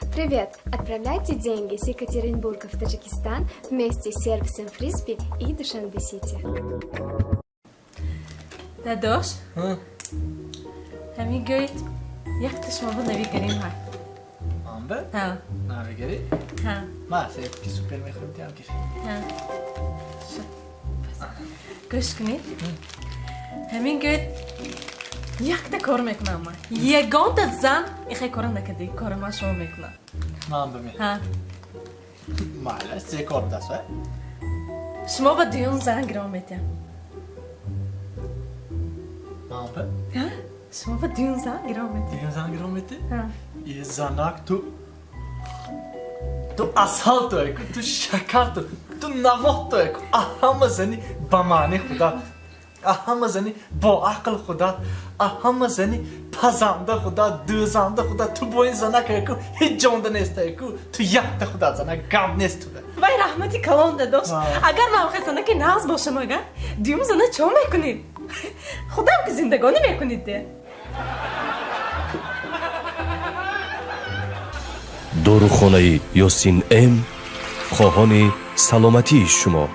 Привет! Отправляйте деньги с Екатеринбурга в Таджикистан вместе с сервисом Фрисби и Душанбе-Сити. داداش همین گویت یک شما با نویگریم ها آنبه؟ ها نویگری؟ ها ما سه کی سوپر میخوریم دیام کشی ها گوش کنید همین گویت یک تا کار میکنم من یگان تا زن ایخی کار نکردی کار من شما میکنم من بمی ها معلش سه کار دست های شما با دیون زن گرام میتیم آنبه؟ ها شما با دیون زن گرام میتیم دیگه زن گرام میتی؟ ها یه زنک تو asfalt اکو تو شکر تو نوات اکو اهم زنی با معنی خدا اهم زنی با عقل خدا اهم زنی پزنده خدا دوزنده خدا تو با این زنک اکو هیچ جانده نیست اکو تو یک خدا زنک گم نیست تو وای رحمتی کلام داداش اگر من خواستم که ناز باشم اگر دیوم زنه چه میکنید خودم که زندگانی میکنید ده داروخانه یاسین ام خواهان سلامتی شما